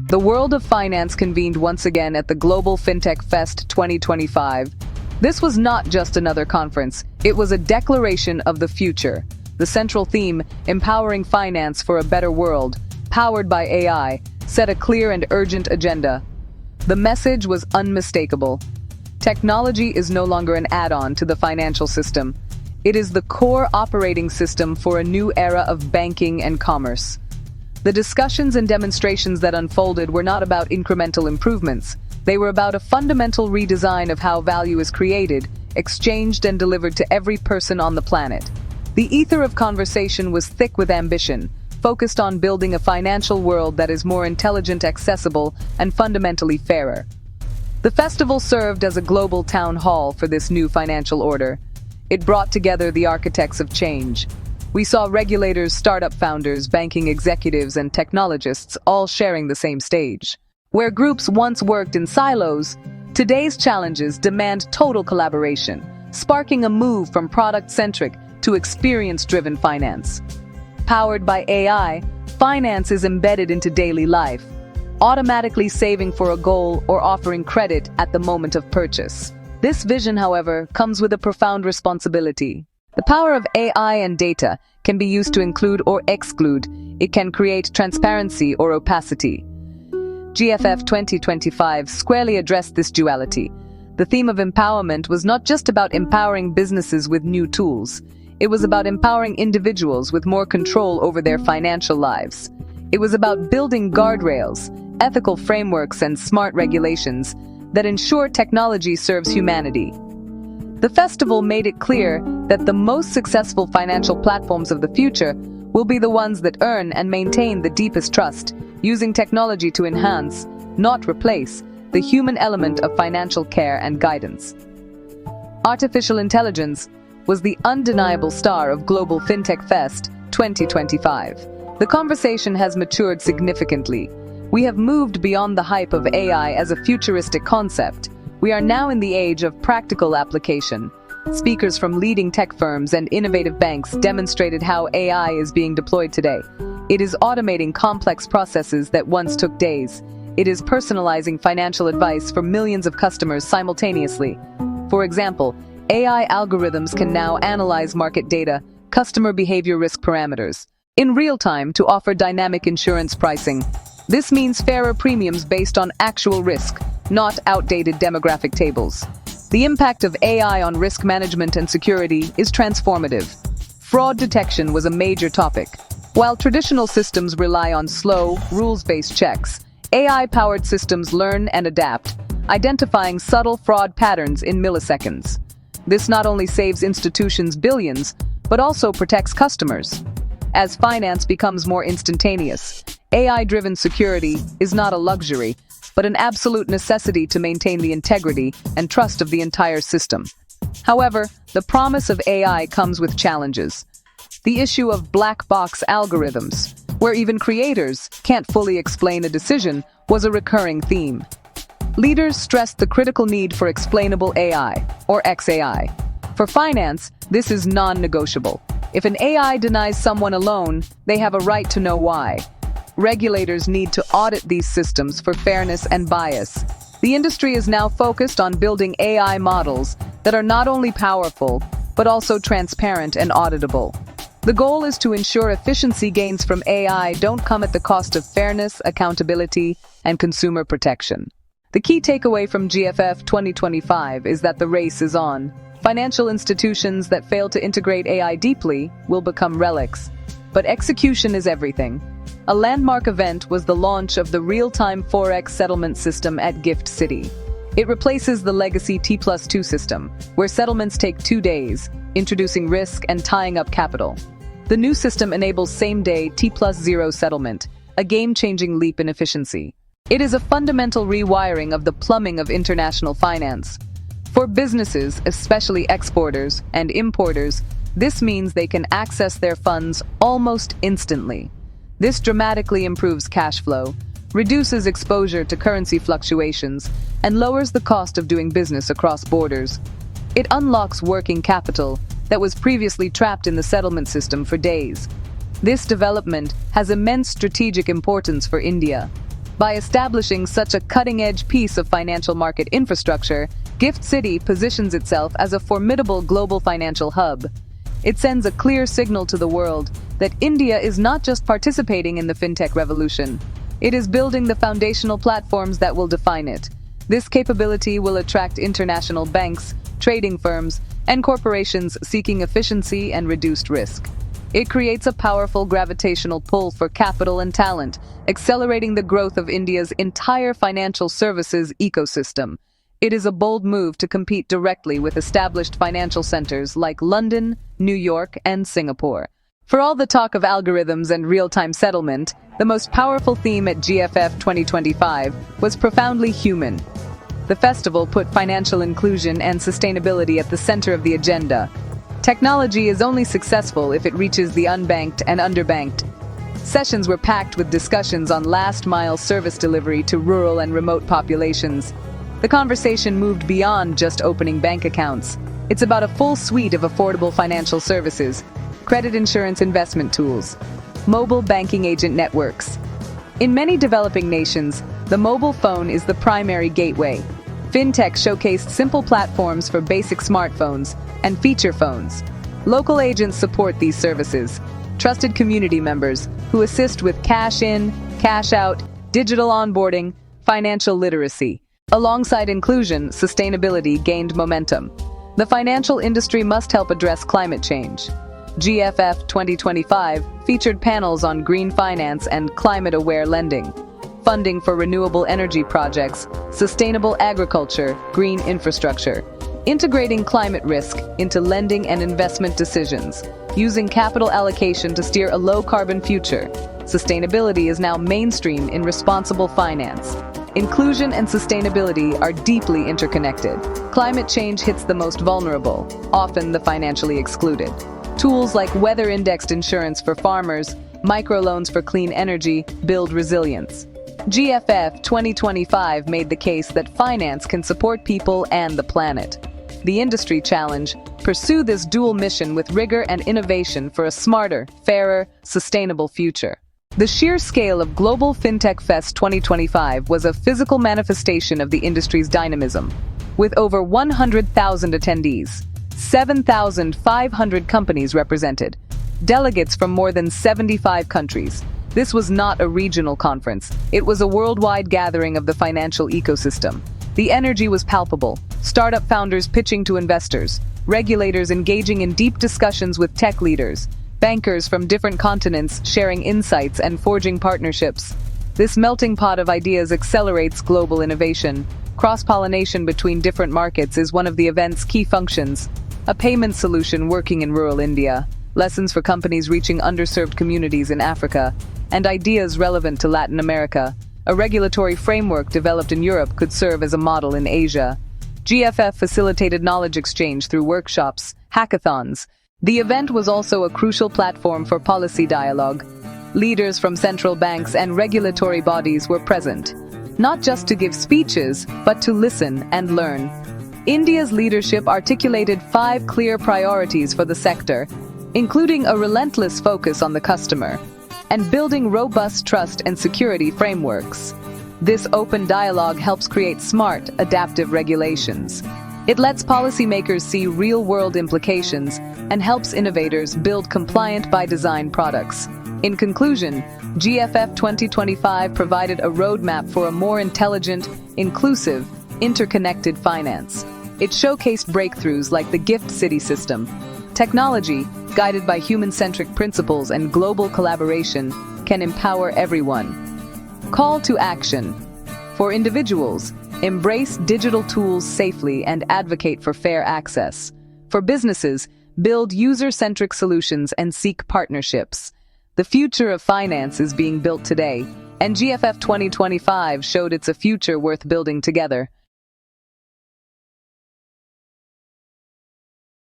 The world of finance convened once again at the Global Fintech Fest 2025. This was not just another conference, it was a declaration of the future. The central theme, empowering finance for a better world, powered by AI, set a clear and urgent agenda. The message was unmistakable. Technology is no longer an add-on to the financial system. It is the core operating system for a new era of banking and commerce. The discussions and demonstrations that unfolded were not about incremental improvements. They were about a fundamental redesign of how value is created, exchanged, and delivered to every person on the planet. The ether of conversation was thick with ambition, focused on building a financial world that is more intelligent, accessible, and fundamentally fairer. The festival served as a global town hall for this new financial order. It brought together the architects of change. We saw regulators, startup founders, banking executives, and technologists all sharing the same stage. Where groups once worked in silos, today's challenges demand total collaboration, sparking a move from product-centric to experience-driven finance. Powered by AI, finance is embedded into daily life, automatically saving for a goal or offering credit at the moment of purchase. This vision, however, comes with a profound responsibility. The power of AI and data can be used to include or exclude. It can create transparency or opacity. GFF 2025 squarely addressed this duality. The theme of empowerment was not just about empowering businesses with new tools. It was about empowering individuals with more control over their financial lives. It was about building guardrails, ethical frameworks, and smart regulations that ensure technology serves humanity. The festival made it clear that the most successful financial platforms of the future will be the ones that earn and maintain the deepest trust, using technology to enhance, not replace, the human element of financial care and guidance. Artificial intelligence was the undeniable star of Global Fintech Fest 2025. The conversation has matured significantly. We have moved beyond the hype of AI as a futuristic concept. We are now in the age of practical application. Speakers from leading tech firms and innovative banks demonstrated how AI is being deployed today. It is automating complex processes that once took days. It is personalizing financial advice for millions of customers simultaneously. For example, AI algorithms can now analyze market data, customer behavior, risk parameters in real time to offer dynamic insurance pricing. This means fairer premiums based on actual risk, not outdated demographic tables. The impact of AI on risk management and security is transformative. Fraud detection was a major topic. While traditional systems rely on slow, rules-based checks, AI-powered systems learn and adapt, identifying subtle fraud patterns in milliseconds. This not only saves institutions billions, but also protects customers. As finance becomes more instantaneous, AI-driven security is not a luxury, but an absolute necessity to maintain the integrity and trust of the entire system. However, the promise of AI comes with challenges. The issue of black box algorithms, where even creators can't fully explain a decision, was a recurring theme. Leaders stressed the critical need for explainable AI, or XAI. For finance, this is non-negotiable. If an AI denies someone a loan, they have a right to know why. Regulators need to audit these systems for fairness and bias. The industry is now focused on building AI models that are not only powerful, but also transparent and auditable. The goal is to ensure efficiency gains from AI don't come at the cost of fairness, accountability, and consumer protection. The key takeaway from GFF 2025 is that the race is on. Financial institutions that fail to integrate AI deeply will become relics. But execution is everything. A landmark event was the launch of the real-time Forex settlement system at Gift City. It replaces the legacy T+2 system, where settlements take 2 days, introducing risk and tying up capital. The new system enables same-day T+0 settlement, a game-changing leap in efficiency. It is a fundamental rewiring of the plumbing of international finance. For businesses, especially exporters and importers, this means they can access their funds almost instantly. This dramatically improves cash flow, reduces exposure to currency fluctuations, and lowers the cost of doing business across borders. It unlocks working capital that was previously trapped in the settlement system for days. This development has immense strategic importance for India. By establishing such a cutting-edge piece of financial market infrastructure, Gift City positions itself as a formidable global financial hub. It sends a clear signal to the world that India is not just participating in the fintech revolution. It is building the foundational platforms that will define it. This capability will attract international banks, trading firms, and corporations seeking efficiency and reduced risk. It creates a powerful gravitational pull for capital and talent, accelerating the growth of India's entire financial services ecosystem. It is a bold move to compete directly with established financial centers like London, New York, and Singapore. For all the talk of algorithms and real-time settlement, the most powerful theme at GFF 2025 was profoundly human. The festival put financial inclusion and sustainability at the center of the agenda. Technology is only successful if it reaches the unbanked and underbanked. Sessions were packed with discussions on last-mile service delivery to rural and remote populations. The conversation moved beyond just opening bank accounts. It's about a full suite of affordable financial services, credit insurance investment tools, mobile banking agent networks. In many developing nations, the mobile phone is the primary gateway. Fintech showcased simple platforms for basic smartphones and feature phones. Local agents support these services, trusted community members who assist with cash in, cash out, digital onboarding, financial literacy. Alongside inclusion, sustainability gained momentum. The financial industry must help address climate change. GFF 2025 featured panels on green finance and climate-aware lending, funding for renewable energy projects, sustainable agriculture, green infrastructure, integrating climate risk into lending and investment decisions, using capital allocation to steer a low-carbon future. Sustainability is now mainstream in responsible finance. Inclusion and sustainability are deeply interconnected. Climate change hits the most vulnerable, often the financially excluded. Tools like weather-indexed insurance for farmers, microloans for clean energy build resilience. GFF 2025 made the case that finance can support people and the planet. The industry challenge: pursue this dual mission with rigor and innovation for a smarter, fairer, sustainable future. The sheer scale of Global Fintech Fest 2025 was a physical manifestation of the industry's dynamism. With over 100,000 attendees, 7,500 companies represented, delegates from more than 75 countries. This was not a regional conference. It was a worldwide gathering of the financial ecosystem. The energy was palpable. Startup founders pitching to investors, regulators engaging in deep discussions with tech leaders, bankers from different continents sharing insights and forging partnerships. This melting pot of ideas accelerates global innovation. Cross-pollination between different markets is one of the event's key functions. A payment solution working in rural India, lessons for companies reaching underserved communities in Africa, and ideas relevant to Latin America. A regulatory framework developed in Europe could serve as a model in Asia. GFF facilitated knowledge exchange through workshops, hackathons. The event was also a crucial platform for policy dialogue. Leaders from central banks and regulatory bodies were present, not just to give speeches, but to listen and learn. India's leadership articulated 5 clear priorities for the sector, including a relentless focus on the customer and building robust trust and security frameworks. This open dialogue helps create smart, adaptive regulations. It lets policymakers see real-world implications and helps innovators build compliant-by-design products. In conclusion, GFF 2025 provided a roadmap for a more intelligent, inclusive, interconnected finance. It showcased breakthroughs like the Gift City system. Technology, guided by human-centric principles and global collaboration, can empower everyone. Call to action. For individuals, embrace digital tools safely and advocate for fair access. For businesses, build user-centric solutions and seek partnerships. The future of finance is being built today, and GFF 2025 showed it's a future worth building together.